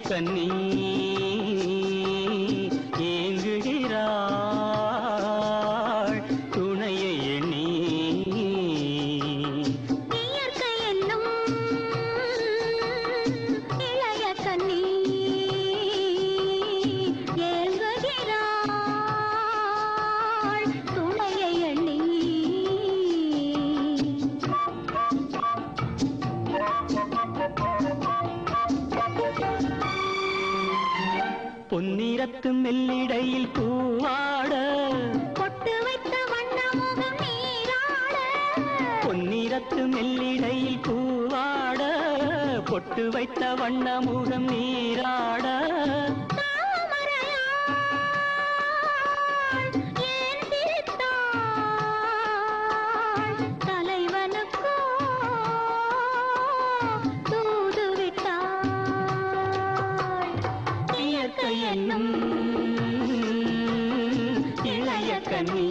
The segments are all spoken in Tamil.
கண்ணி ஏங்குகிறாள் துணையை எண்ணி இயற்கை என்னும் இளைய கண்ணி ஏங்குகிறாள் துணையை எண்ணி பொன்னிறத்து மெல்லிடையில் பூவாட பொட்டு வைத்த வண்ணமுகம் நீராட பொன்னிறத்து மெல்லிடையில் பூவாட பொட்டு வைத்த வண்ணமுகம் நீராட என்னும் இளைய கண்ணி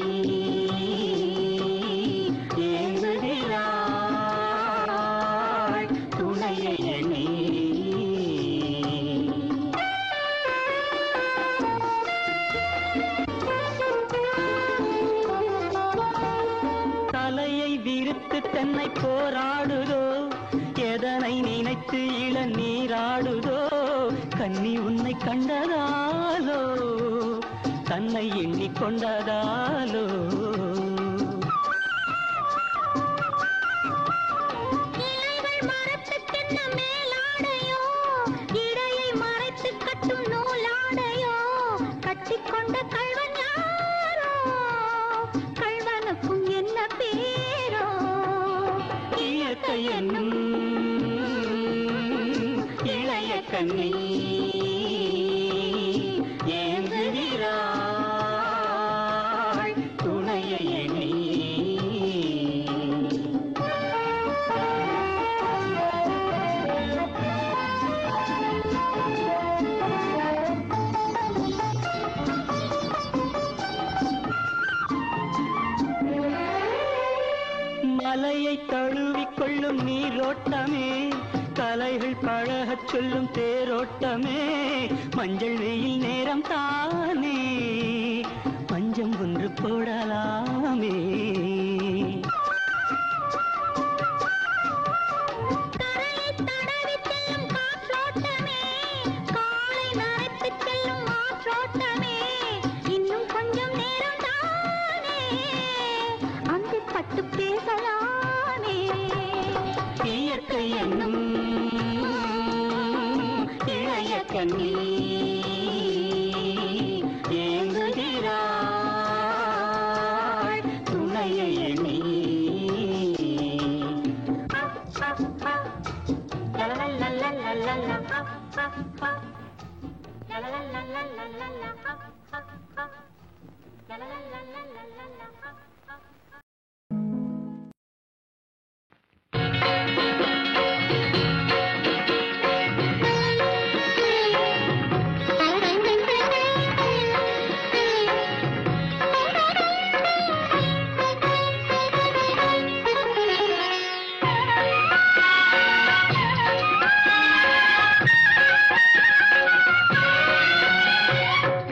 ஏங்குகிறாள் துணையை எண்ணி தலையை விரித்து தன்னை போராடுதோ எதனை நினைத்து இளநீராடுதோ கண்ணி உன்னை கண்டதாலோ தன்னை எண்ணிக்கொண்டதாலோ இலைகள் மரத்துக்கென்ன மேலாடையோ இடையை மறைத்து கட்டும் நூலாடையோ கட்டிக்கொண்ட கள்வன் யாரோ கள்வனுக்கும் என்ன பேரோ இயற்கை என்னும் இளைய கண்ணி ஏங்குகிறாள் துணையை எண்ணி மலையை தழுவிக்கொள்ளும் நீரோட்டமே கலைகள் பழகச் சொல்லும் தேரோட்டமே மஞ்சள் வெயில் நேரம் தானே பஞ்சம் ஒன்று போடலாமே இன்னும் கொஞ்சம் நேரம் தானே அந்த பட்டு பேசலாமே இயற்கை என்னும் இளைய கண்ணி ஏங்குகிறாள் துணையை எண்ணி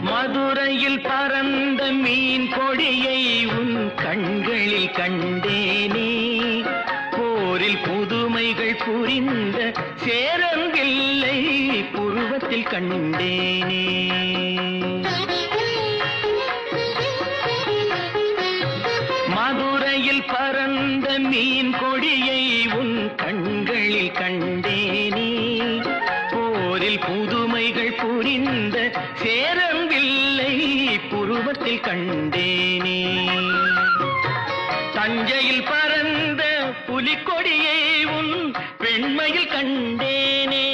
மதுரையில் பறந்த மீன் கொடியை உன் கண்களில் கண்டேனே போரில் புதுமைகள் புரிந்த சேரங்கில்லை புருவத்தில் கண்டேனே மதுரையில் பறந்த மீன் கொடியை உன் கண்களில் கண்டேனே போரில் புதுமைகள் புரிந்த சேரம்பில்லை புருவத்தில் கண்டேனே தஞ்சையில் பறந்த புலிக்கொடியை உன் பெண்மையில் கண்டேனே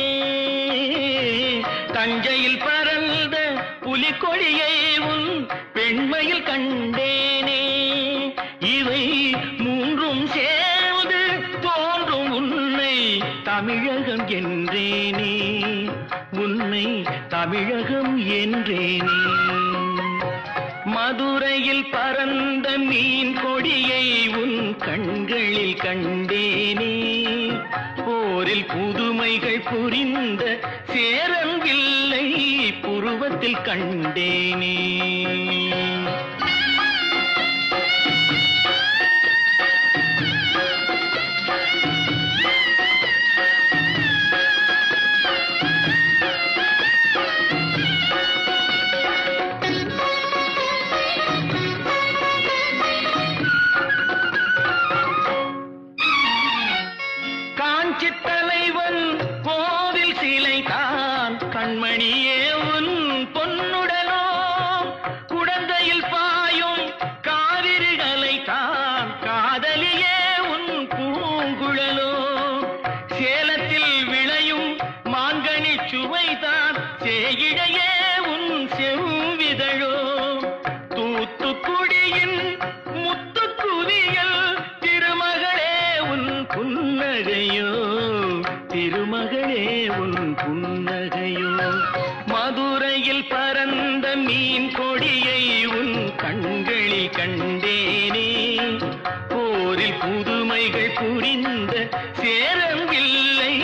தஞ்சையில் பறந்த புலிக்கொடியை உன் பெண்மையில் கண்டேனே இவை மூன்றும் சேர்ந்து தோன்றும் உன்னை தமிழகம் என்றேனே உன்னை தமிழகம் என்றேனே மதுரையில் பறந்த மீன் கொடியை உன் கண்களில் கண்டேனே போரில் புதுமைகள் புரிந்த சேரம்பில்லை புருவத்தில் கண்டேனே தலைவன் கோவில் சிலை தான் கண்மணியே உன் பொன்னுடலோ குடந்தையில் பாயும் காவிரிகளை தான் காதலியே உன் பூங்குழலோ சேலத்தில் விளையும் மாங்கனி சுவைதான் சேயிடையே உன் செவ்விதழோ தூத்துக்குடியின் முத்துக்குவியல் திருமகளே உன் புன்னகையோ திருமகளே உன் புன்னகையோ மதுரையில் பறந்த மீன் கொடியை உன் கண்களில் கண்டேனே போரில் புதுமைகள் புரிந்த சேரம்பில்லை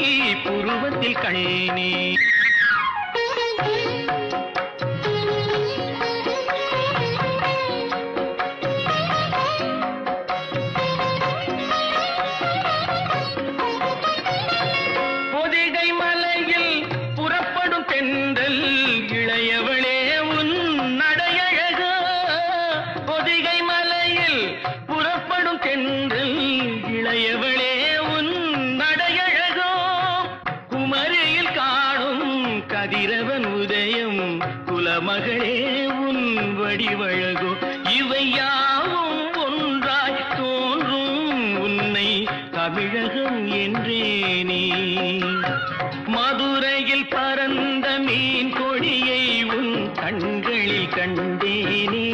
புருவத்தில் கண்டேனே இளையவளே உன் நடையழகோ பொதிகை மலையில் புறப்படும் தென்றல் இளையவளே உன் நடையழகோ குமரியில் காணும் கதிரவன் உதயம் குலமகளே உன் வடிவழகோ இவை யாவும் ஒன்றாய் தோன்றும் உன்னை தமிழகம் என்றேனே மதுரையில் பறந்த மீன் கொடியை உன் கண்களில் கண்டேனே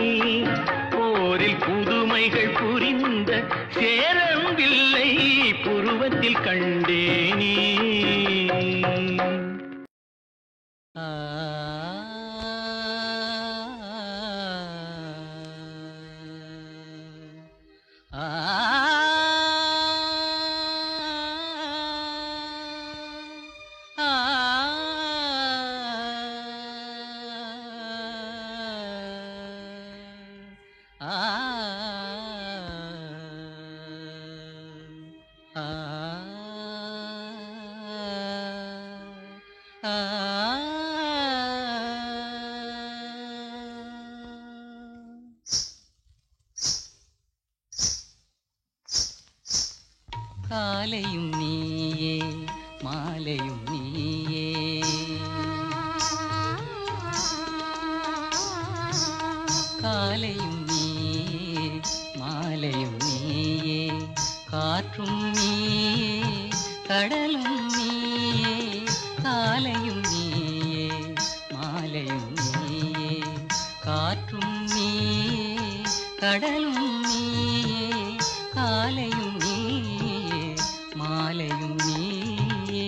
போரில் புதுமைகள் புரிந்த சேரம்பில்லை புருவத்தில் கண்டேனே காலையும் நீயே மாலையும் நீயே காலையும் நீயே மாலையும் நீயே காற்றும் நீயே கடலும் நீயே காலையும் நீயே மாலையும் நீயே காற்றும் நீயே கடலும் நீயே காலையும் நீயே மாலையும் நீயே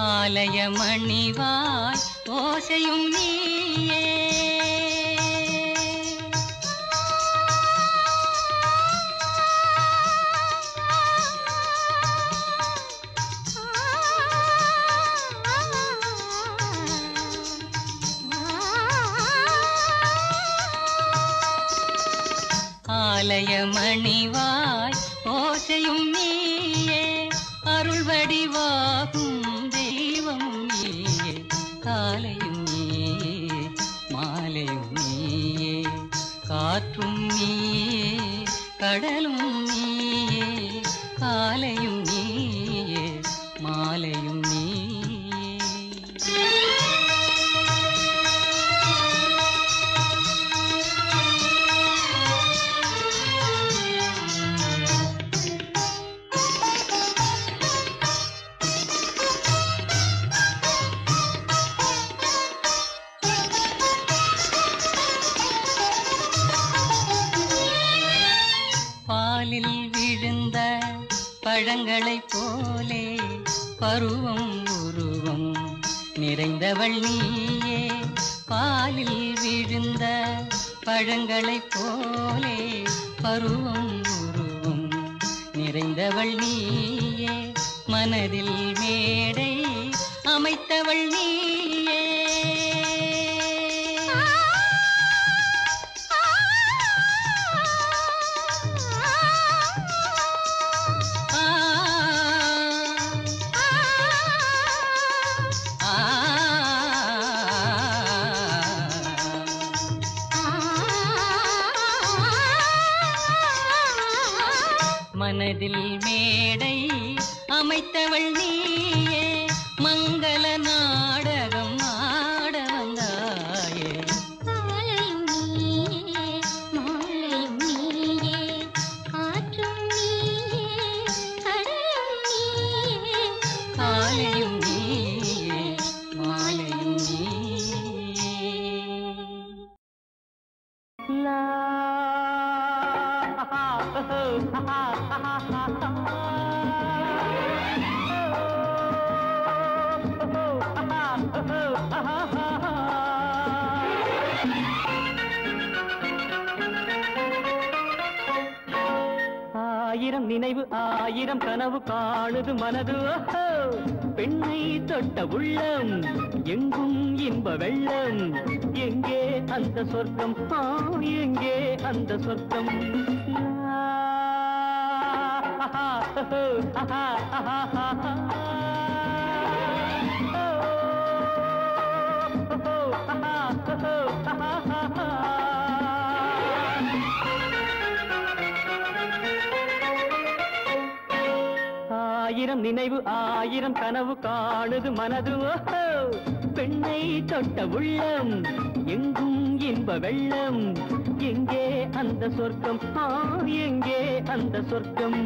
ஆலய மணிவாய் ஓசையும் நீயே ஆலய மணிவாய் ஓசையும் நீயே அருள் வடிவாகும் தெய்வம் நீயே காலையும் நீயே மாலையும் நீயே காற்றும் நீயே கடலும் நீயே காலையும் நீயே மாலையும் நீயே பாலில் விழுந்த பழங்களைப் போலே பருவம் உருவம் நிறைந்தவள் நீயே பாலில் விழுந்த பழங்களைப் போலே பருவம் உருவம் நிறைந்தவள் நீயே மனதில் மேடை அமைத்தவள் நீயே மனதில் மேடை அமைத்தவள் நீயே மங்கள நாடகம் ஆட வந்தாயே காலையும் நீயே மாலையும் நீயே காற்றும் நீயே கடலும் நீயே காலையும் நீயே மாலையும் நீயே ஆயிரம் நினைவு ஆயிரம் கனவு காணுது மனது ஓஹோ பெண்ணை தொட்ட உள்ளம் எங்கும் இன்ப வெள்ளம் எங்கே அந்த சொர்க்கம் எங்கே அந்த சொர்க்கம் ஆயிரம் நினைவு ஆயிரம் கனவு காணுது மனது ஓஹோ பெண்ணை தொட்ட உள்ளம் எங்கும் இன்ப வெள்ளம் எங்கே அந்த சொர்க்கம் எங்கே அந்த சொர்க்கம்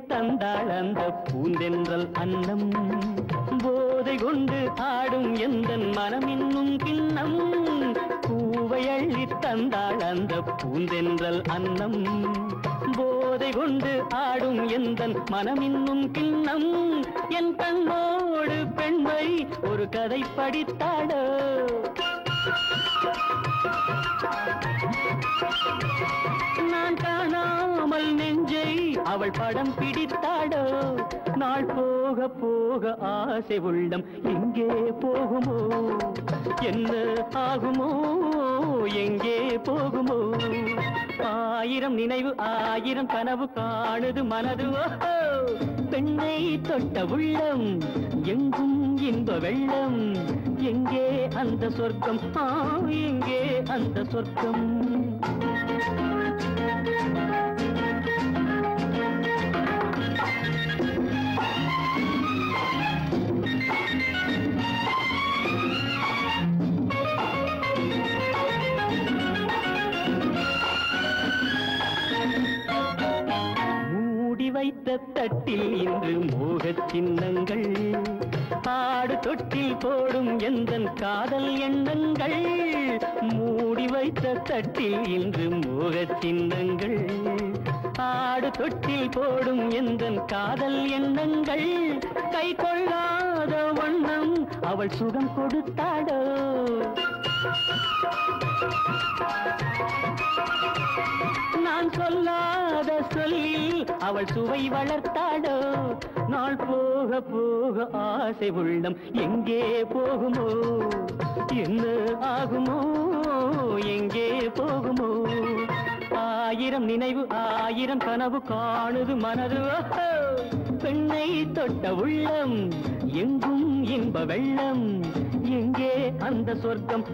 தந்தாள் அந்த பூந்தென்றல் அன்னம் போதை கொண்டு ஆடும் எந்தன் மனம் இன்னும் கிண்ணம் பூவை அள்ளி தந்தாள் அந்த பூந்தென்றல் அன்னம் போதை கொண்டு ஆடும் எந்தன் மனம் இன்னும் கிண்ணம் என் கண்ணோடு பெண்மை ஒரு கதை படித்தாடோ நான் காணாமல் நெஞ்சை அவள் படம் பிடித்தாடோ நாள் போக போக ஆசை உள்ளம் எங்கே போகுமோ என்ன ஆகுமோ எங்கே போகுமோ ஆயிரம் நினைவு ஆயிரம் கனவு காணுது மனது ஓஹோ பெண்ணை தொட்ட உள்ளம் எங்கும் இன்ப வெள்ளம் எங்கே அந்த சொர்க்கம் எங்கே அந்த சொர்க்கம் வைத்த தட்டில் இன்று மோகச் சின்னங்கள் ஆடு தொட்டில் போடும் எந்தன் காதல் எண்ணங்கள் மூடி வைத்த தட்டில் இன்று மோகச் சின்னங்கள் ஆடு தொட்டில் போடும் எந்தன் காதல் எண்ணங்கள் கை கொள்ளாத வண்ணம் அவள் சுகம் கொடுத்தாடோ நான் சொல்லாத சொல்லில் அவள் சுவை வளர்த்தாடோ நாள் போக போக ஆசை உள்ளம் எங்கே போகுமோ என்ன ஆகுமோ எங்கே போகுமோ ஆயிரம் நினைவு ஆயிரம் கனவு காணுது மனது பெண்ணை தொட்ட உள்ளம் எங்கும் இன்ப வெள்ளம் எங்கே அந்த சொர்க்கம்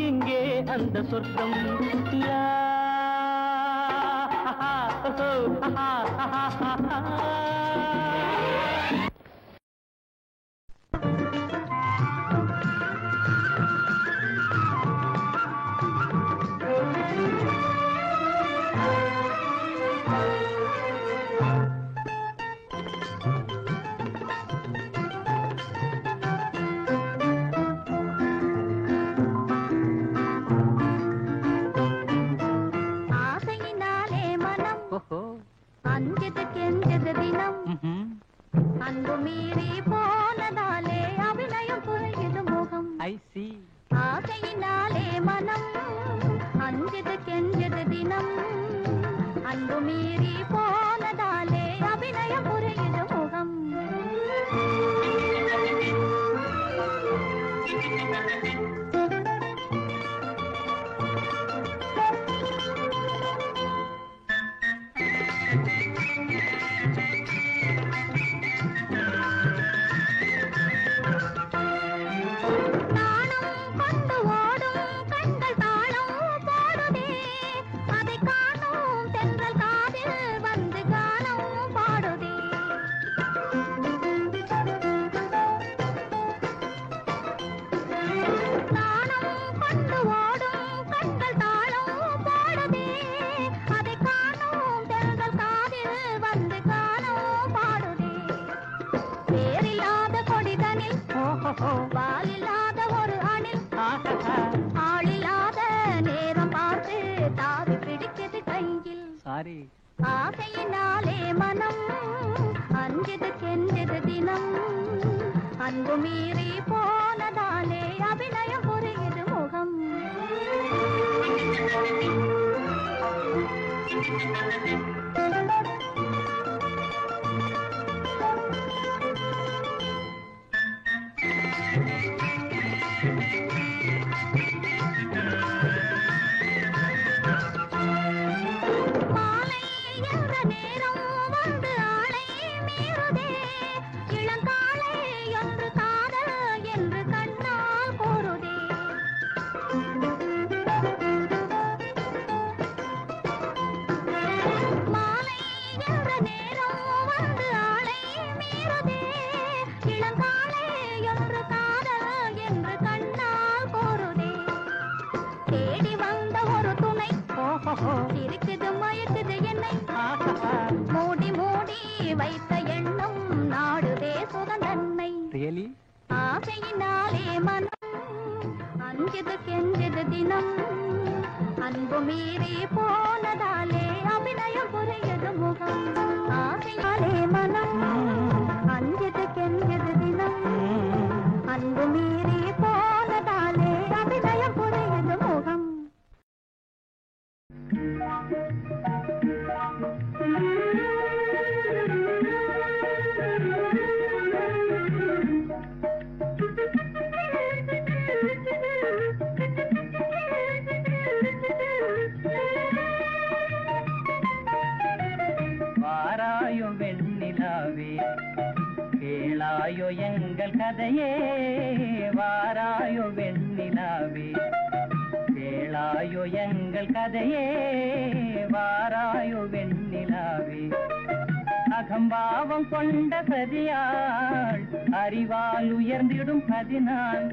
எங்கே அந்த சொர்க்கம் அஞ்சது கெஞ்சது தினம் அன்பு மீறி போனதாலே அபிநயம் புரியுது முகம் ஆசையினாலே மனம் அஞ்சது கெஞ்சது தினம் அன்பு மீறி போனதாலே அபிநயம் புரியுது முகம் வாலில்லாத ஒரு அணில் ஆளில்லாத நேரம் பார்த்து தாவி பிடிச்சது கையில் ஆசையினாலே மனம் அஞ்சது கெஞ்சது தினம் அன்பு மீறி போனதாலே அபிநயம் புரியுது முகம் இருக்குது மயக்குது என்னை மூடி மூடி வைத்த எண்ணம் நாடுதே சுகந்தன்னை ஆசையினாலே மனம் அஞ்சது கெஞ்சது தினம் அன்பு மீறி போனதாலே அபிநயம் புரியுது முகம் ஆசையாலே மனம் அஞ்சது கெஞ்சது தினம் அன்பு மீறி போனதாலே அபிநயம் புரியுது முகம் வாராயோ வெண்ணிலாவே கேளாயோ எங்கள் கதையே வாராயோ வெண்ணிலாவே கேளாயோ எங்கள் கதையே வாராயோ வெண்ணிலாவே அகம்பாவம் கொண்ட சதியாள் அறிவால் உயர்ந்திடும் பதினாள்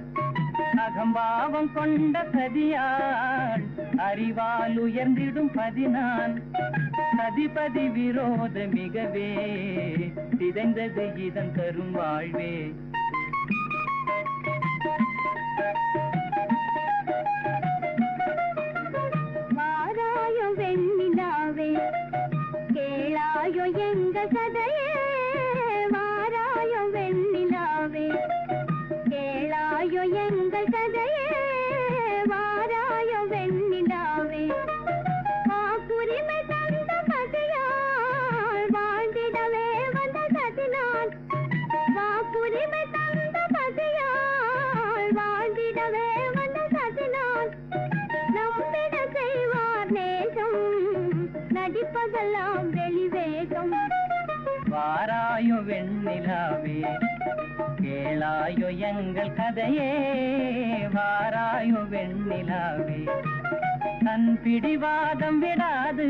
அகம்பாவம் கொண்ட சதியாள் அறிவால் உயர்ந்திடும் பதினாள் சதிபதி விரோத மிகவே சிதைந்தது இதன் தரும் வாழ்வே வாராயோ வெண்ணிலாவே கேளாயோ எங்க கதையே வாராயோ வெண்ணிலாவே கேளாயோ எங்கள் கதையே வாராயோ வெண்ணிலாவே கேளாயோ எங்கள் கதையே வாராயோ வெண்ணிலாவே தன் பிடிவாதம் விடாது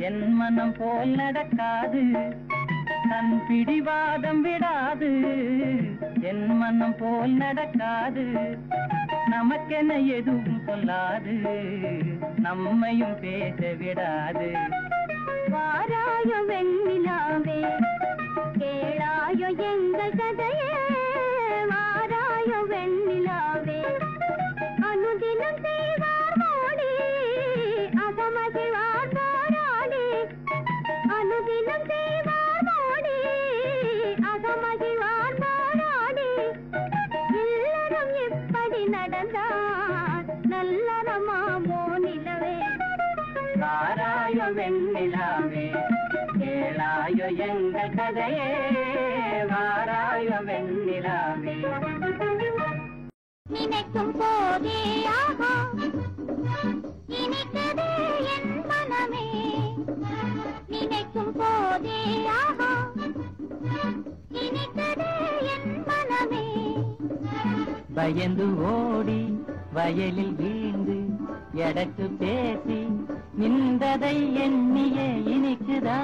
என் மனம் போல் நடக்காது தன் பிடிவாதம் விடாது என் மனம் போல் நடக்காது நமக்கென எதுவும் சொல்லாது நம்மையும் பேச விடாது வாராயோ வெண்ணிலாவே கேளாயோ எங்கள் கதையே வாராயோ வெண்ணிலாவே அனுதினம் செய்வார் மோடி அகமகிழ்வார் போராடி அனுதினம் செய்வார் மோடி அகமகிழ்வார் போராடி இல்லறம் எப்படி நடந்தார் நல்லறமாமோ நிலவே வாராயோ வெண்ணிலாவே கேளாயோ எங்கள் கதையே வாராயோ வெண்ணிலாவே நினைக்கும் போதே ஆஹா இனிக்குதே என் மனமே நினைக்கும் போதே ஆஹா இனிக்குதே என் மனமே பயந்து ஓடி வயலில் வீழ்ந்து எடக்கு பேசி நின்றதை எண்ணியே இனிக்குதா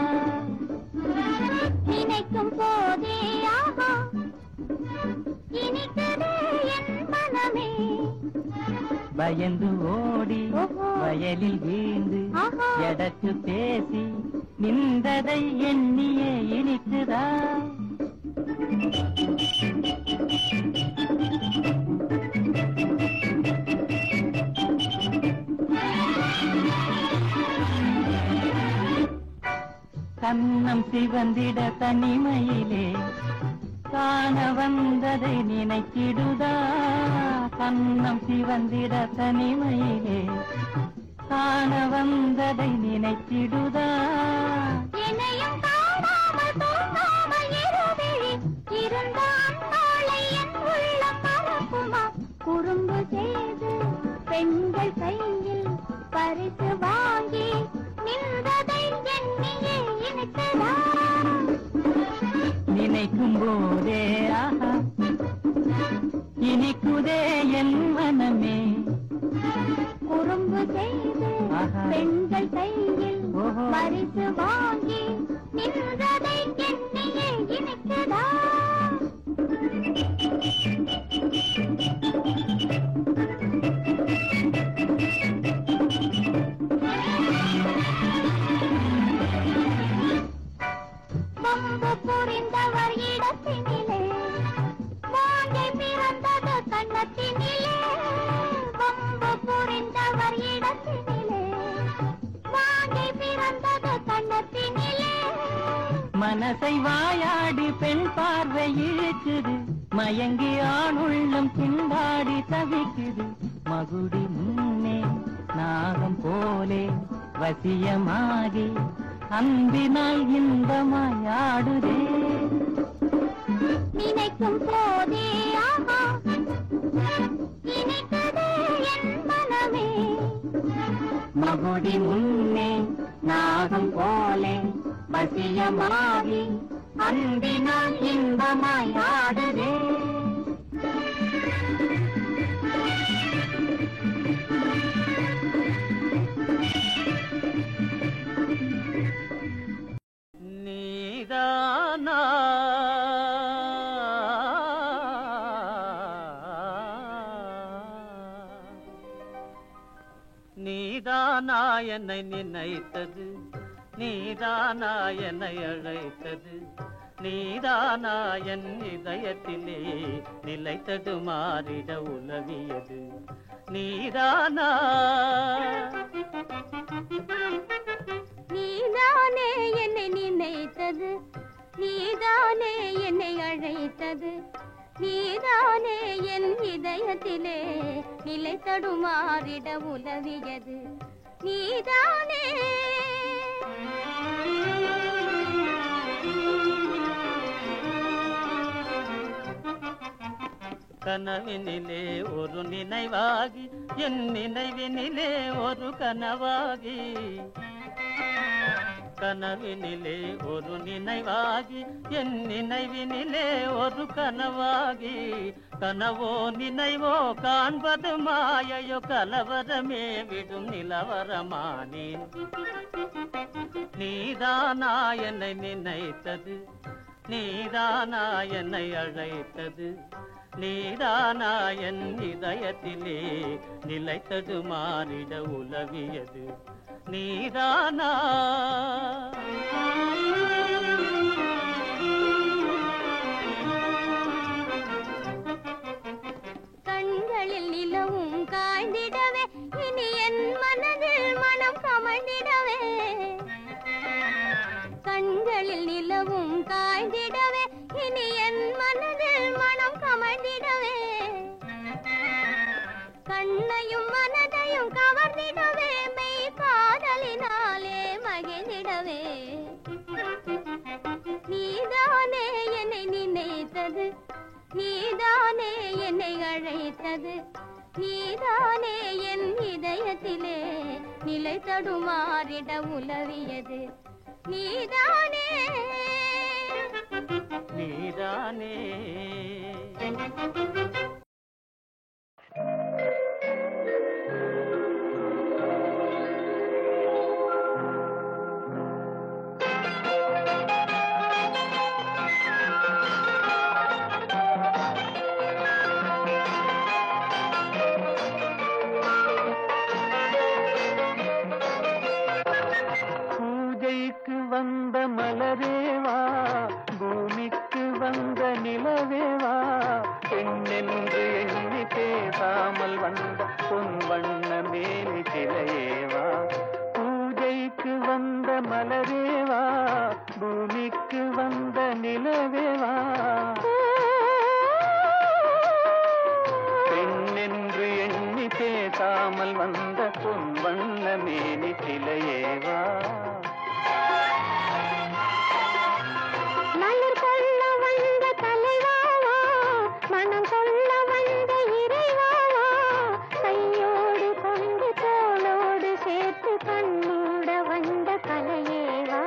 நினைக்கும் போதே ஆஹா இனிக்குதே என் மனமே பயந்து ஓடி வயலில் வீழ்ந்து எடக்கு பேசி நின்றதை எண்ணியே இனிக்குதா கண்ணம் சிவந்திட தனிமையிலே காண வந்ததை நினைத்திடுதா கண்ணம் சிவந்திட தனிமையிலே காண வந்ததை நினைத்திடுதா என்னையும் காணாமல் தூங்காமல் இருவிழி இருந்தான் நாளை என் உள்ளம் மறக்குமா குறும்பு செய்து பெண்கள் கையில் பரிசு வாங்கி நின்றதை எண்ணியே இனிக்குதா நினைக்கும் போதே ஆஹா இனிக்குதே என் மனமே குறும்பு செய்து பெண்கள் கையில் பரிசு வாங்கி நின்றதை எண்ணியே இனிக்குதா வம்பு புரிந்தவர் இடத்தினிலே வாங்கை பிறந்தது கண்ணத்தினிலே வம்பு புரிந்தவர் இடத்தினிலே வாங்கை பிறந்தது கண்ணத்தினிலே மனசை வாயாடி பெண் பார்வை இழுக்குது மயங்கி ஆணுள்ளம் திண்டாடி தவிக்குது மகுடி முன்னே நாகம் போலே வசியமாகி அன்பினால் இன்பமாயாடுதே நினைக்கும் போதே ஆஹா இனிக்குதே என் மனமே மகுடி முன்னே நாகம் போலே வசியமாகி அன்பினால் இன்பமாயாடுதே நீதானா நீதானா என்னை நினைத்தது நீதானா என்னை அழைத்தது நீதானா என் இதயத்திலே நிலைத்தது மாறிட உலவியது நீதானா நீதானே என்னை நினைத்தது நீதானே என்னை அழைத்தது நீதானே என் இதயத்திலே நிலை தடுமாறிட உலவியது நீதானே கனவினிலே ஒரு நினைவாகி என் நினைவினிலே ஒரு கனவாகி கனவினிலே ஒரு நினைவாகி என் நினைவினிலே ஒரு கனவாகி கனவோ நினைவோ காண்பது மாயையோ கலவரமே விடும் நிலவரமானேன் நீதானா என்னை நினைத்தது நீதானா என்னை அழைத்தது நீதானா என் இதயத்திலே நிலைத்தது மாறிட உலவியது நீதானா கண்களில் நிலவும் காய்ந்திடவே இனி என் மனதில் மனம் கமழ்ந்திடவே கண்களில் நிலவும் காய்ந்திடவே இனி என் மனதில் மனம் கமழ்ந்திடவே கண்ணையும் மனதையும் கவர்ந்திடவே மெய் காதலினாலே மகிழ்ந்திடவே நீதானே என்னை நினைத்தது நீதானே என்னை அழைத்தது நீதானே என் இதயத்திலே நிலை தடுமாறிட உலவியது நீதானே நீதானே பூஜைக்கு வந்த மலரேவா பூமிக்கு வந்த நிலவேவா பெண்ணென்று எண்ணி பேசாமல் வந்த பொன் வண்ண மேனி சிலையேவா பூஜைக்கு வந்த மலரேவா பூமிக்கு வந்த நிலவேவா பெண்ணென்று எண்ணி பேசாமல் வந்த பொன் வண்ண மேனி சிலையேவா மலர் கொள்ள வந்த தலைவாவா மனம் கொள்ள வந்த இறைவாவா கையோடு கொண்டு தோளோடு சேர்த்து கண்ணூட வந்த கலையேவா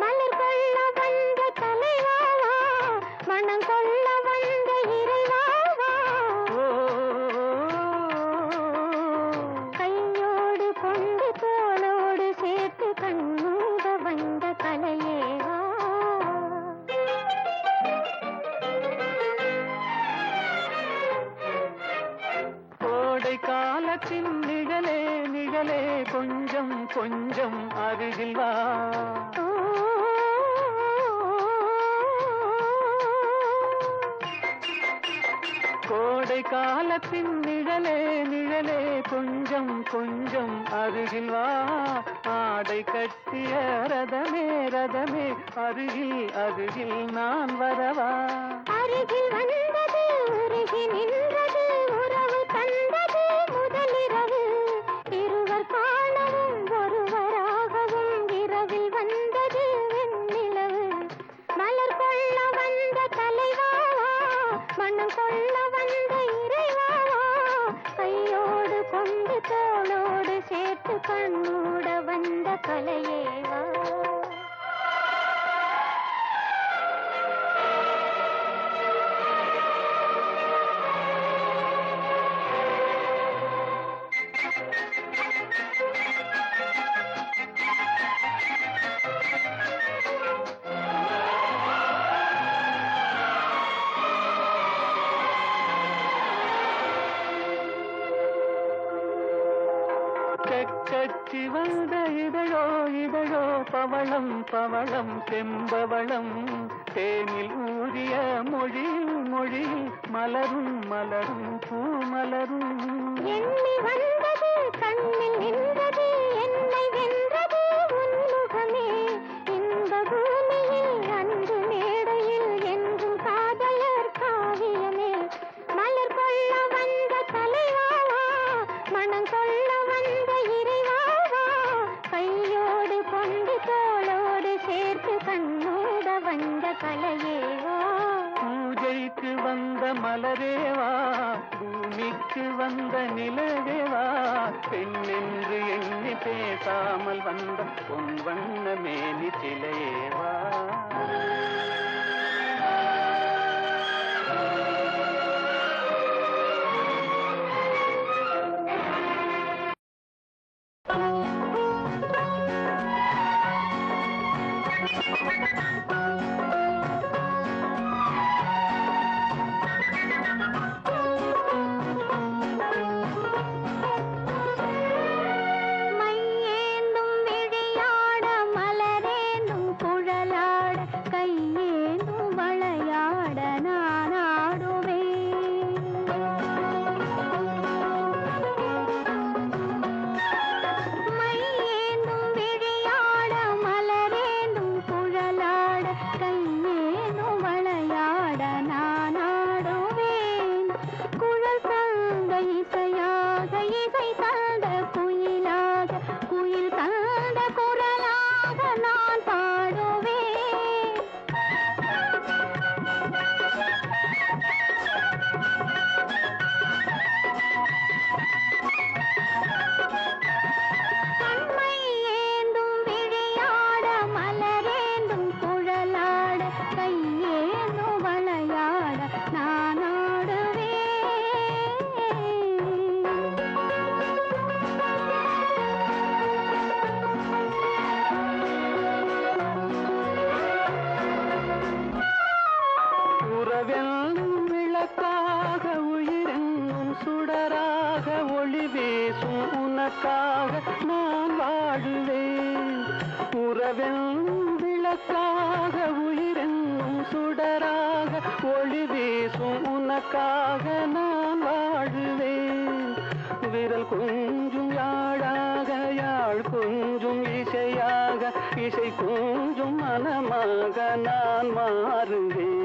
மலர் கொள்ள வந்த தலைவாவா மனம் கொள்ள வந்த இறைவாவா கையோடு கொண்டு தோளோடு சேர்த்து கண்ணூட வந்த கலையேவா கோடை காலத்தின் நிழலே நிழலே கொஞ்சம் கொஞ்சம் அருகில் வா கோடை காலத்தின் நிழலே நிழலே கொஞ்சம் கொஞ்சம் அருகில் வா ஆடை கட்டிய ரதமே ரதமே அருகில் அருகில் நான் வரவா அருகில் வந்தது உருகி நின்றது உறவு தந்தது முதலிரவு இருவர் காணவும் ஒருவராகவும் இரவில் வந்தது வெண்ணிலவு மலர் கொள்ள வந்த தலைவாவா மனம் கொள்ள வந்த இறைவாவா கையோடு கொண்டு தோளோடு சேர்த்து கண்ணூட வந்த கலையேவா கச்சி வந்த இதழோ இதழோ பவளம் பவளம் செம்பவளம் தேனில் ஊறிய மொழியில் மொழியில் மலரும் மலரும் பூமலரும் எண்ணி வந்தது கண்ணில் நின்றது என்னை வென்றது உன்முகமே இந்த பூமியில் அன்பு மேடையில் என்றும் காதலர் காவியமே மலர் கொள்ள வந்த தலைவாவா மனம் கொள்ள வந்த இறைவாவா கையோடு கொண்டு தோளோடு சேர்த்து கண்ணோட வந்த கலையேவா பூஜைக்கு வந்த மலரேவா, பூமிக்கு வந்த நிலவேவா, பெண்ணென்று எண்ணி பேசாமல் வந்த பொன் வண்ண மேனி சிலையேவா. நான் வாழுவேன். உறவென்னும் விளக்காக உயிரென்னும் சுடராக ஒளி வீசும் உனக்காக நான் வாழுவேன். விரல் கொஞ்சும் யாழாக, யாழ் கொஞ்சும் இசையாக, இசை கொஞ்சும் மனமாக நான் மாறுவேன்.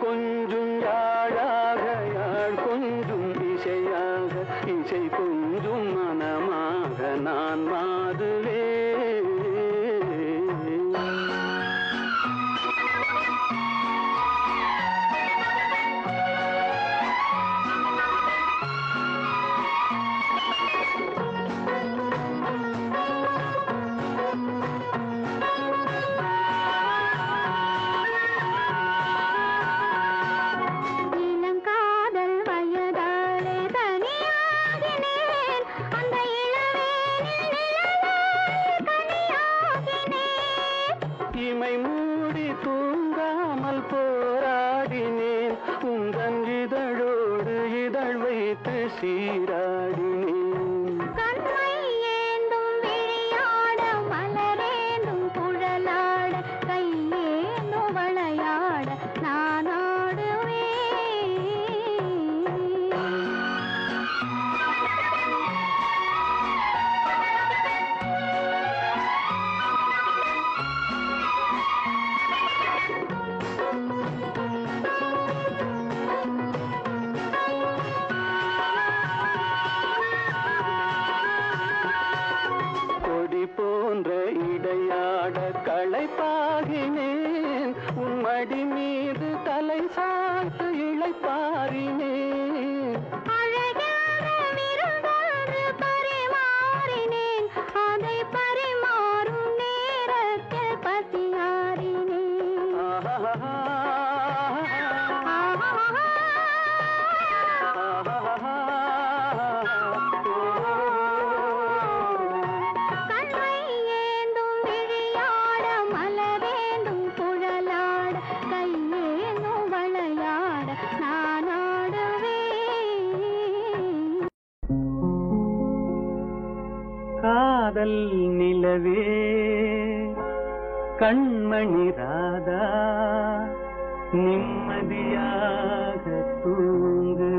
கொஞ்சும் யாழாக, யாழ் கொஞ்சும் இசையாக, இசை கொஞ்சும் மனமாக நான் மாறுவேன். இமை மூடி தூங்காமல் போராடினேன், உந்தன் இதழோடு இதழ் வைத்து சீராடினேன். கண்மை ஏந்தும் விழியாட, மலரேந்தும் குழலாட, கையேந்தும் வளையாட நான் ஆடுவேன். போன்ற இடையாட களைப்பாகினேன், உன் மடி மீது தலை சாய்த்து இளைப்பாரினேன். அழகான விருந்தொன்று பரிமாறினேன், அதை பரிமாறும் நேரத்தில் பசியாறினேன். காதல் நிலவே கண்மணி ராதா, நிம்மதியாக தூங்கு.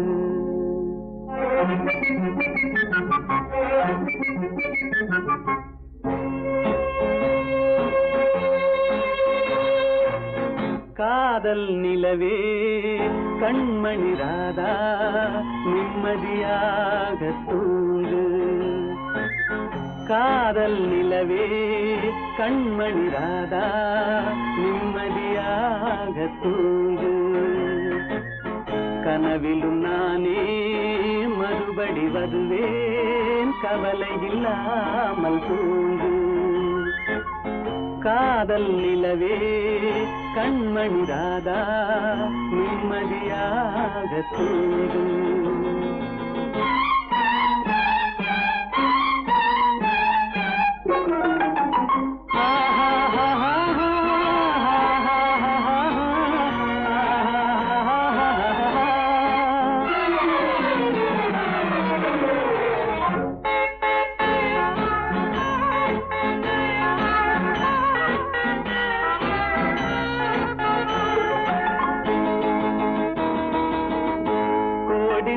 கா காதல் நிலவே கண்மணி ராதா நிம்மதியாக தூங்கு. காதல் நிலவே கண்மணி ராதா நிம்மதியாக தூங்கு. கனவிலும் நானே மறுபடி வருவேன் கவலை இல்லாமல் தூங்கு. காதல் நிலவே கண்மணி ராதா நிம்மதியாக தூங்கு.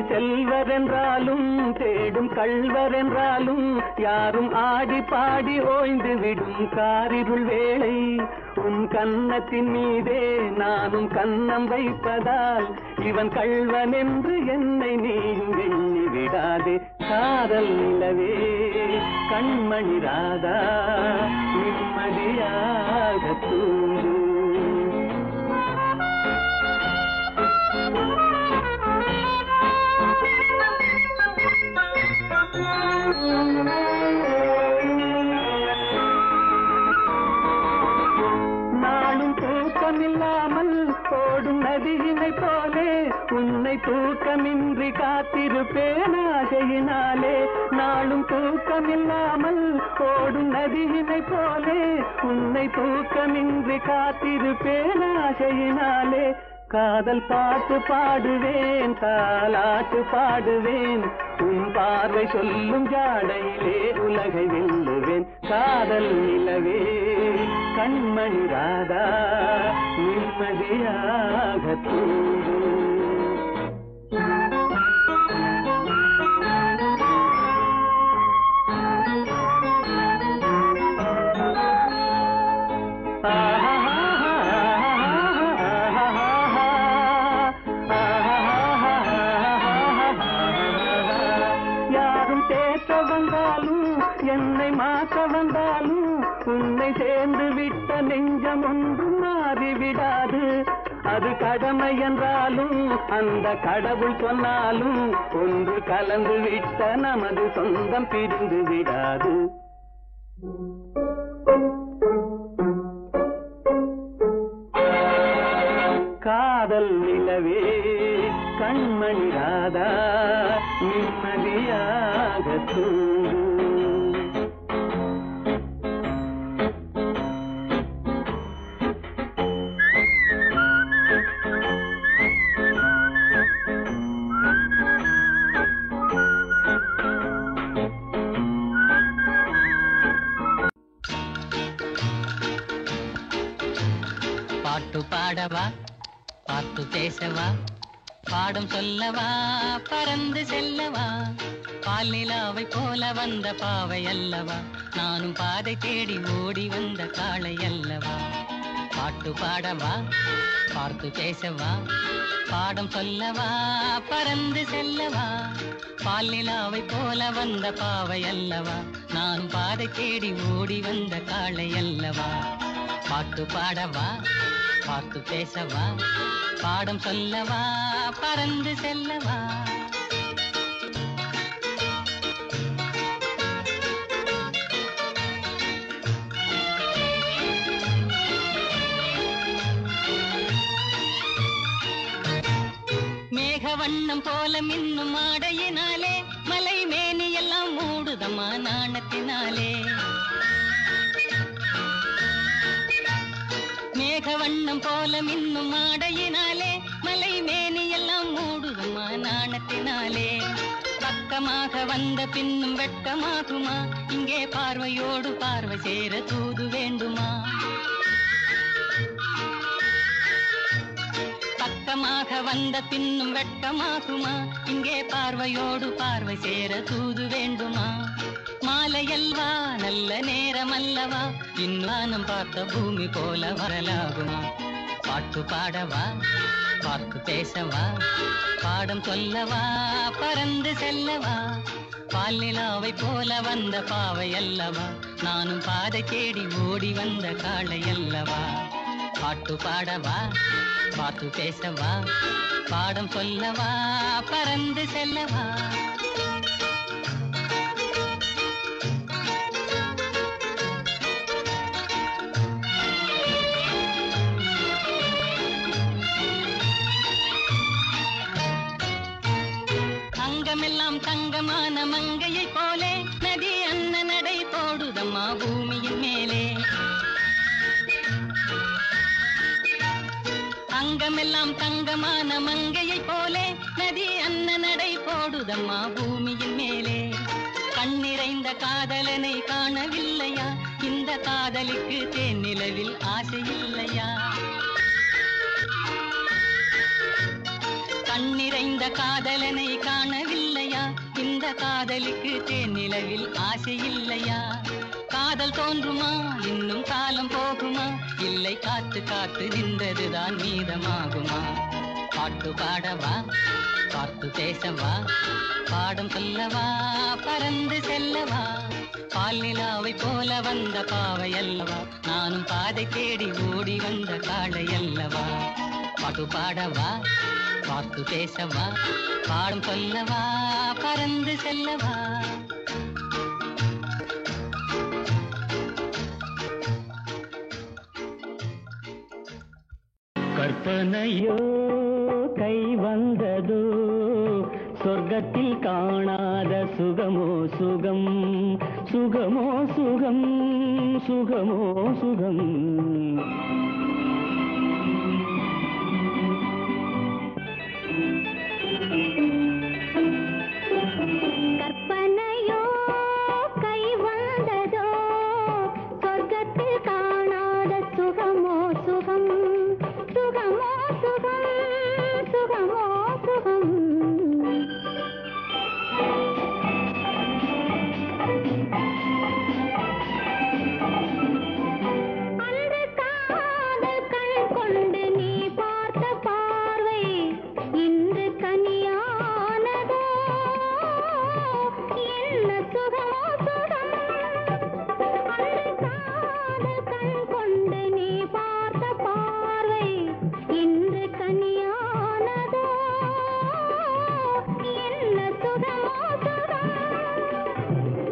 செல்வர் என்றாலும் தேடும் கள்வர் என்றாலும் யாரும் ஆடி பாடி ஓய்ந்து விடும் காரிருள் வேளை உன் கன்னத்தின் மீதே நானும் கன்னம் வைப்பதால் இவன் கள்வன் என்று என்னை நீயும் எண்ணி விடாதே. காதல் நிலவே கண்மணி ராதா நிம்மதியாக தூங்கு. நாளும் தூக்கமில்லாமல் ஓடும் நதியினை போலே உன்னை தூக்கமின்றி காத்திருப்பேன் ஆசையினாலே. நாளும் தூக்கமில்லாமல் ஓடும் நதியினை போலே உன்னை தூக்கமின்றி காத்திருப்பேன் ஆசையினாலே. காதல் பாட்டு பாடுவேன் தாலாட்டு பாடுவேன் உன் பார்வை சொல்லும் ஜாடையிலே உலகை வெல்லுவேன். காதல் நிலவே கண்மணி ராதா நிம்மதியாக தூங்கு. என்னை மாற்ற வந்தாலும் உன்னை சேர்ந்து விட்ட நெஞ்சம் ஒன்றும் மாறிவிடாது. அது கடமை என்றாலும் அந்த கடவுள் சொன்னாலும் ஒன்று கலந்து விட்ட நமது சொந்தம் பிரிந்து விடாது. காதல் நிலவே கண்மணி ராதா நிம்மதியாக தூங்கு. பாட்டு பாடவா பாட்டு பேசவா பாடம் சொல்லவா பறந்து செல்லவா பால் நிலாவை போல வந்த பாவை அல்லவா நானும் பாதை தேடி ஓடி வந்த காளை அல்லவா. பாட்டு பாடவா பார்த்து பேசவா பாடம் சொல்லவா பறந்து செல்லவா பால் நிலாவை போல வந்த பாவை அல்லவா நானும் பாதை தேடி ஓடி வந்த காளை அல்லவா. பாட்டு பாடவா பார்த்து பேசவா பாடம் சொல்லவா பறந்து செல்லவா. மேக வண்ணம் போல மின்னும் ஆடையினாலே மலை மேனி எல்லாம் மூடுதம்மா நாணத்தினாலே. மேக வண்ணம் போல மின்னும் ஆடையினாலே மலை மேனி எல்லாம் மூடுதம்மா நாணத்தினாலே. பக்கமாக வந்த பின்னும் வெட்கமாகுமா இங்கே பார்வையோடு பார்வை சேர தூது வேண்டுமா. பக்கமாக வந்த பின்னும் வெட்கமாகுமா இங்கே பார்வையோடு பார்வை சேர தூது வேண்டுமா. மாலையல்வா நல்ல நேரம் அல்லவா இன்னானம் பார்த்த பூமி போல வரலாகுமா. பாட்டு பாடவா பார்த்து பேசவா பாடம் சொல்லவா பறந்து செல்லவா பால் நிலாவை போல வந்த பாவை அல்லவா நானும் பாதை தேடி ஓடி வந்த காளை அல்லவா பாட்டு பாடவா பார்த்து பேசவா பாடம் சொல்லவா பறந்து செல்லவா அங்கமெல்லாம் தங்கமான மங்கையை போலே நதி அன்ன நடை போடுதம்மா பூமியின் மேலே அங்கமெல்லாம் தங்கமான மங்கையை போலே நதி அன்ன நடை போடுதம்மா பூமியின் மேலே கண்ணிறைந்த காதலனை காணவில்லையா இந்த காதலுக்கு தேனிலவில் ஆசை இல்லையா கண்ணிறைந்த காதலனை காணவில்லையா இந்த காதலுக்கு தேனிலவில் ஆசை இல்லையா காதல் தோன்றுமா இன்னும் காலம் போகுமா இல்லை காத்து காத்து நின்றதுதான் மீதமாகுமா பாட்டு பாடவா பார்த்து பேசவா பாடம் சொல்லவா பறந்து செல்லவா பால் நிலாவை போல வந்த பாவை அல்லவா நானும் பாதை தேடி ஓடி வந்த காளை அல்லவா பாட்டு பாடவா பார்த்து பேசவா பாடம் சொல்லவா பறந்து செல்லவா கற்பனையோ கை வந்ததோ சொர்க்கத்தில் காணாத சுகமோ சுகம் சுகமோ சுகம் சுகமோ சுகம் கற்பனையோ கை வந்ததோ சொர்க்கத்தில் காணாத சுகமோ சுகம் சுகமோ சுகம் சுகமோ சுகம் அன்று காதல் கண் கொண்டு நீ பார்த்த பார்வை இன்று கனியானதோ என்ன சுகமோ சுகம் அன்று காதல் கண் கொண்டு நீ பார்த்த பார்வை இன்று கனியானதோ என்ன சுகமோ சுகம்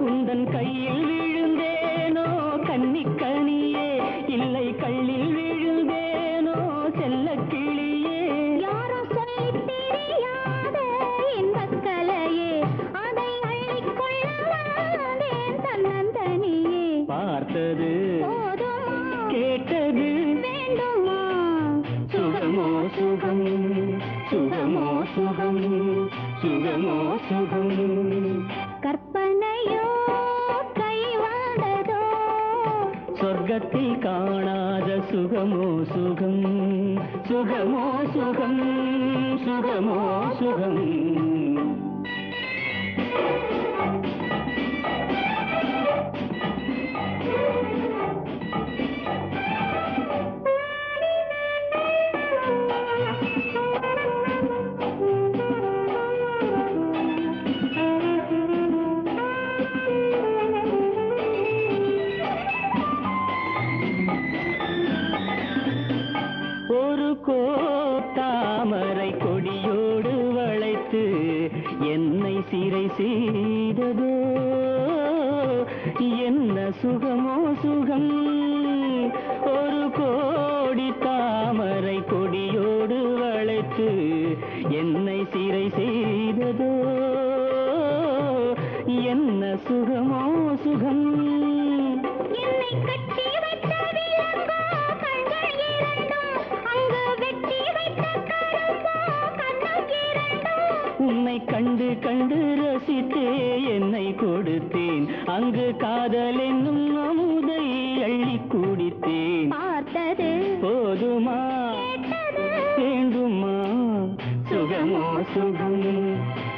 உந்தன் கையில் விழுந்தேனோ கன்னிக்கனியே இல்லை கள்ளில் விழுந்தேனோ செல்லக் கிளியே யாரும் சொல்லித் தெரியாத இன்பக் கலையே அதை அள்ளிக்கொள்ள வந்தேன் தன்னந்தனியே பார்த்தது போதுமா கேட்டது வேண்டுமா சுகமோ சுகம் சுகமோ சுகம் சுகமோ சுகம் கற்பனையோ கை வந்ததோ சொர்க்கத்தில் காணாத சுகமோ சுகம் சுகமோ சுகம் சுகமோ சுகம் ஒரு கோத்தாமரை கொடியோடு வளைத்து என்னை சிறை செய்ததோ என்ன சுகமோ சுகம் ஒரு கோடி தாமரை கொடியோடு வளைத்து என்னை சிறை செய்ததோ என்ன சுகமோ சுகம் என்னை கட்டி வைத்த விலங்கோ கண்கள் இரண்டும் அங்கு வெட்டி வைத்த கரும்போ கண்ணம் இரண்டும் உன்னை கண்டு கண்டு ரசித்தே என்னை கொடுத்தேன் அங்கு காதல் என்னும் அமுதை அள்ளி குடித்தேன் பார்த்தது போதுமா கேட்டது வேண்டுமா சுகமோ சுகம்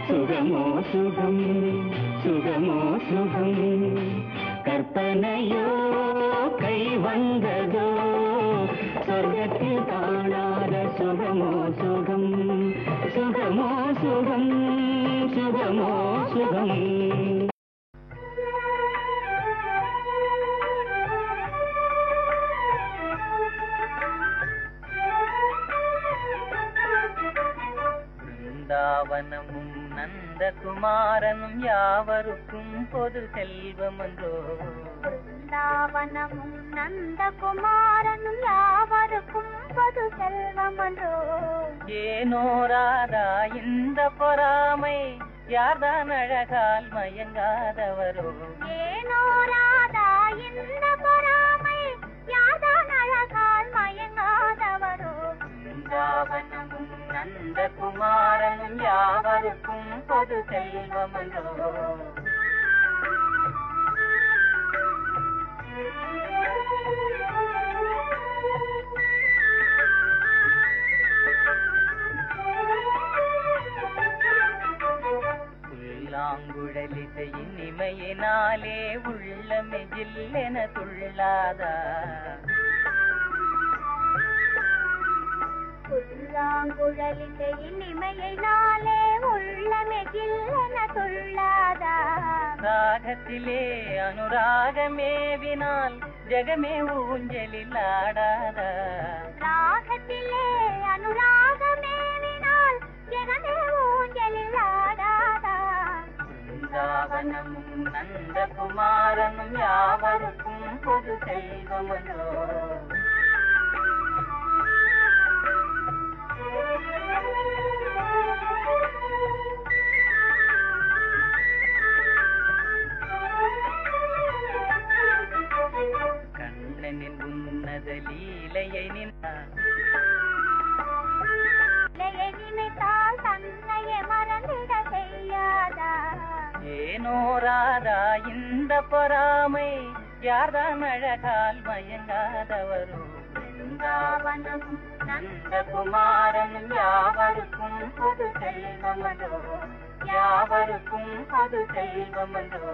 சுகமோ சுகம் சுகமோ சுகம் கற்பனையோ கை வந்ததோ சொர்க்கத்தில் காணா சுகமோ சுகம் சுகமோ சுகம் சுகமோ சுகம் பிருந்தாவனமும் நந்தகுமாரனும் யாவருக்கும் பொது செல்வமன்றோ பிருந்தாவனமும் நந்தகுமாரனும் யாவருக்கும் பொது செல்வமன்றோ ஏனோ ராதா இந்த பொறாமை யார்தான் அழகால் மயங்காதவரோ ஏனோ ராதா இந்த பொறாமை யார்தான் அழகால் மயங்காதவரோ பிருந்தாவனமும் நந்தகுமாரனும் யாவருக்கும் பொது செல்வமன்றோ புல்லாங்குழலிசையின் இமையினாலே உள்ளமே ஜில்லென துள்ளாதா புல்லாங்குழலிசையின் இமையினாலே உள்ளமே ஜில்லென துள்ளாதா ராகத்திலே அனுராகமேவினால் ஜெகமே ஊஞ்சலில் ஆடாதா ராகத்திலே அனுராகமேவினால் ஜெகமே ஊஞ்சலில் ஆடாதா பிருந்தாவனமும் நந்தகுமாரனும் யாவருக்கும் பொது செல்வமன்றோ கண்ணனின் உன்னத லீலையை நினைத்தால் தன்னையே மறந்திட செய்யாதா ஏனோ ராதா இந்த பொறாமை யார்தான் அழகால் மயங்காதவரோ பிருந்தாவனமும் நந்தகுமாரனும் யாவருக்கும் பொது செல்வமன்றோ யாவருக்கும் பொது செல்வமன்றோ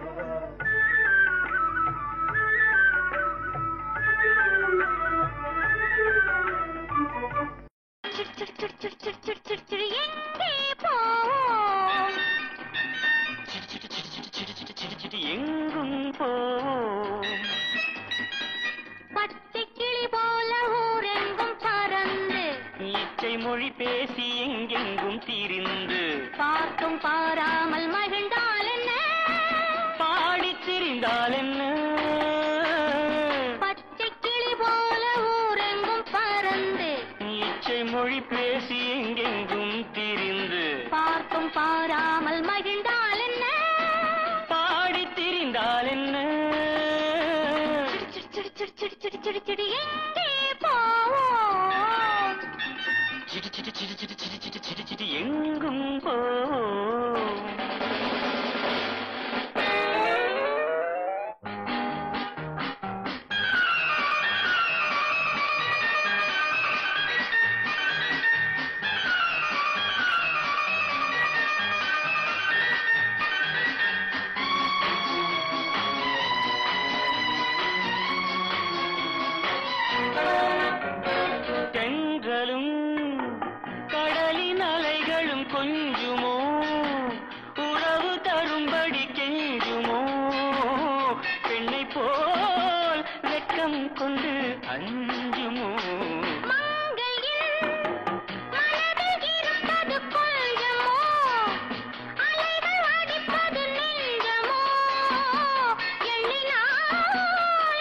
எங்கே போவோம் எங்கும் போவோம் பச்சை கிளி போல ஊரெங்கும் பறந்து இச்சை மொழி பேசி எங்கெங்கும் திரிந்து பார்த்தும் பாராமல் மகிழ்ந்தால் என்ன பாடித் திரிந்தால் என்ன பச்சை கிளி போல ஊரெங்கும் பறந்து இச்சை மொழி பேசி எங்கெங்கும் திரிந்து பார்த்தும் பாராமல் மகிழ்ந்தால் என்ன பாடித் திரிந்தால் என்ன சிடி எங்கே போவோம் CD CD CD CD CD CD CD CD எங்கும் போவோம் தென்றலும் கடலின் அலைகளும் கொஞ்சுமோ உறவு தரும்படி கெஞ்சுமோ பெண்ணை போல் வெட்கம் கொண்டு அஞ்சுமோ மங்கையின் மனதில் இருப்பது கொஞ்சமோ அலைகள் அடிப்பது நெஞ்சமோ எண்ணினால்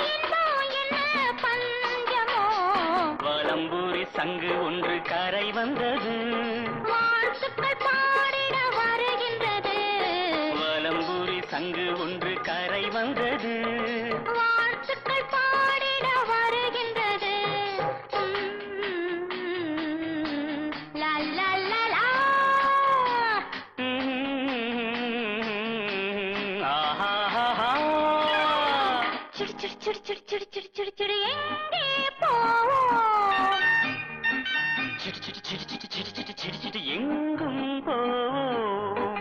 இன்பம் என்ன பஞ்சமோ வலம்பூரி சங்கு ஒன்று கரை வந்தது வாழ்த்துக்கள் பாடிட வருகின்றது வலம்பூரி சங்கு ஒன்று கரை வந்தது வாழ்த்துக்கள் பாடிட வருகின்றது லா லா லா லா ஆஹா சிடி CD CD CD CD CD CD சிடி எங்கே போவோம் CD CD CD CD CD CD CD CD எங்கும் போவோம்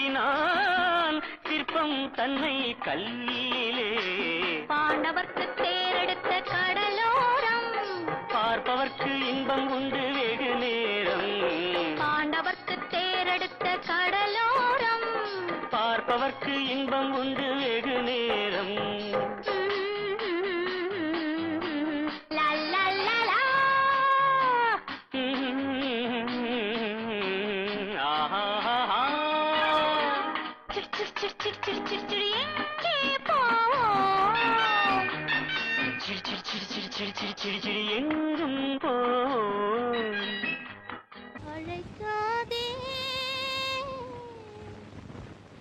தீட்டினான் சிற்பம் தன்னை கல்லிலே. பாண்டவர்க்கு தேரெடுத்த கடலோரம், பார்ப்பவர்க்கு இன்பம் உண்டு வெகு நேரம். பாண்டவர்க்கு தேரெடுத்த கடலோரம், பார்ப்பவர்க்கு இன்பம் உண்டு வெகு நேரம். எங்கும் போ. அழைக்காதே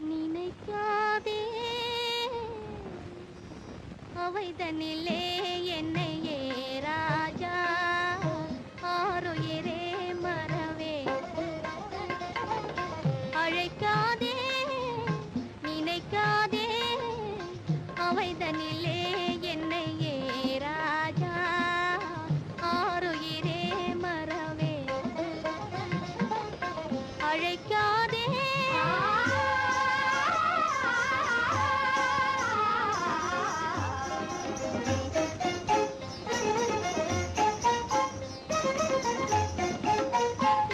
நினைக்காதே அவைதனிலே என்னையே ராஜா ஆருயிரே மறவே. அழைக்காதே நினைக்காதே அவைதனிலே என்னையே ராஜா ஆருயிரே மறவே. அழைக்காதே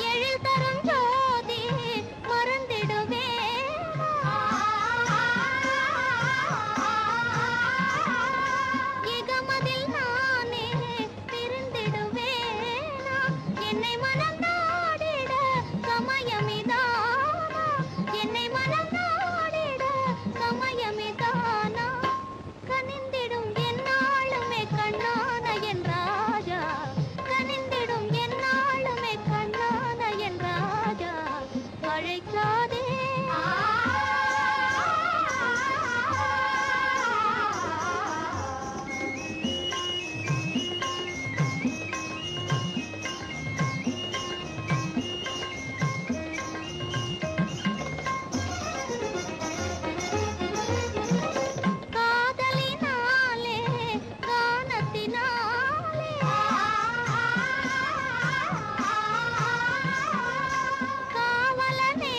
எழில் தரும் ஜோதி மறந்திடுவே. இகமதில் நானே பிரிந்திடுவேனா. என்னை மனம் நாடிட சமயமிதானா. என்னை மனம் நாடிட சமயமிதானா. கனிந்திடும் என்னாளுமே கண்ணான என் ராஜா. கனிந்திடும் என்னாளுமே கண்ணான என் ராஜா. அழைக்காதே காதலினாலே கானத்தினாலே காவலனே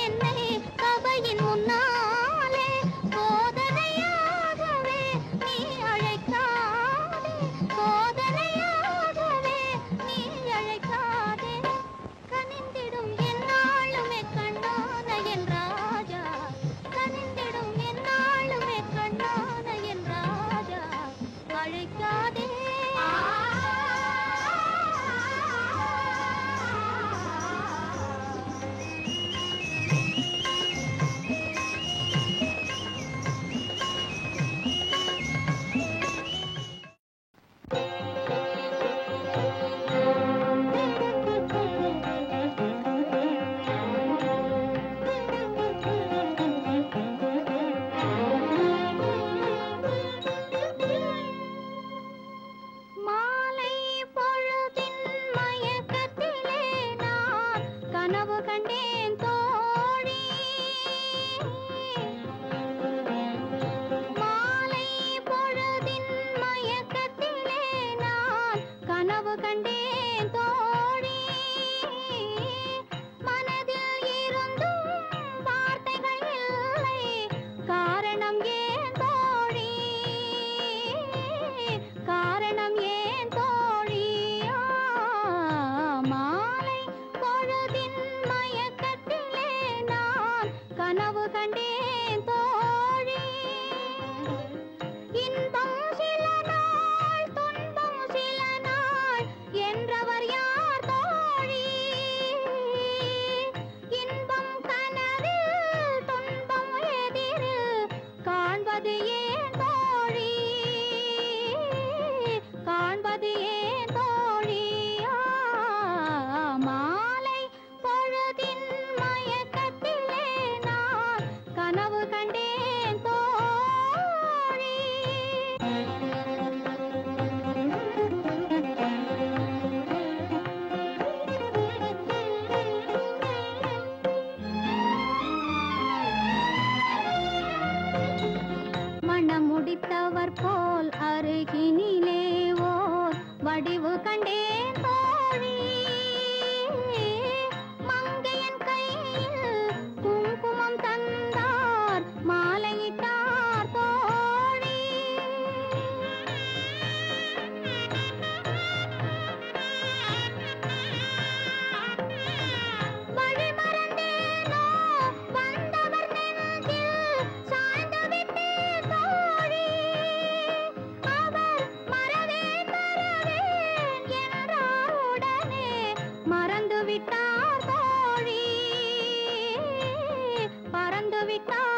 என்னை கவையின் முன்னாலே சோதனையாகவே நீ அழைக்காதே. சோதனையாகவே நீ அழைக்காதே. கனிந்திடும் என்னாளுமே கண்ணான என் ராஜா. கனிந்திடும் என்னாளுமே கண்ணான என் ராஜா. அழைக்காதே மாலை பொழுதின் மயக்கத்திலே நான் கனவு கண்டேன் தோழி. மாலை பொழுதின் மயக்கத்திலே நான் கனவு கண்டேன் தோழி. மனதில் இருந்தும் வார்த்தைகள் இல்லை, காரணம் ஏன் தோழி. காரணம் ஏன் தோழி. மாலை பொழுதின் மயக்கத்திலே நான் கனவு கண்டேன் தோழி. இன்பம் சில நாள் துன்பம் சில நாள் என்றவர் யார் தோழி. இன்பம் கனவில் துன்பம் எதிரில் காண்பது ஏன் தோழி. காண்பது ஏன் தோழி. மாலை பொழுதின் மயக்கத்திலே நான் கனவு கண்டேன் தோழி. மனம் முடித்தவர் போல் அருகினிலே ஓர் வடிவு கண்டேன் தோழி. மங்கையன் கையில் குங்குமம் தந்த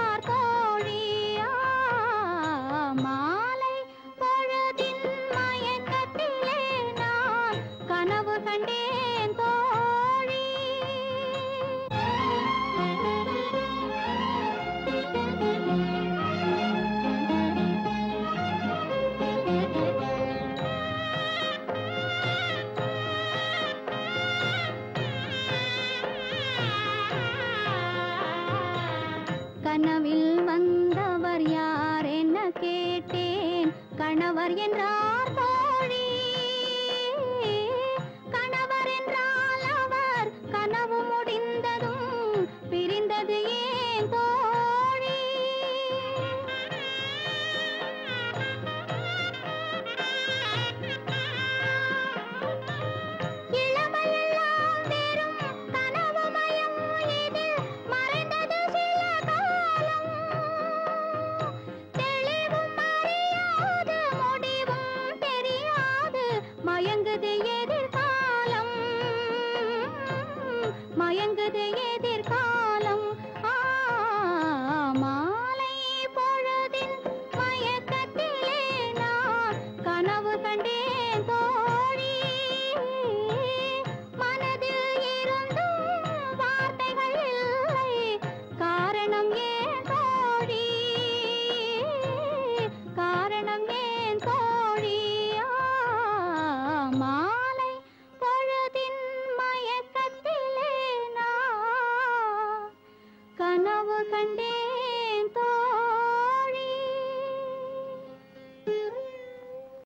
என்றார் தோழியா மாலை பொழுதின் மயக்கத்திலே நான் கனவு கண்டேன் தோழி கனவில் வந்தவர் யார் என்ன கேட்டேன் கணவர் என்றார் தோழி கணவர் என்றால் அவர் கனவு முடிந்ததும் பிரிந்தது ஏன் தோழி இளமையெல்லாம் வெறும் கனவுமயம் இதில் மறைந்தது சில காலம் தெளிவும் அறியாது முடிவும் தெரியாது மயங்குது எதிர்காலம் மயங்குது எதிர்காலம்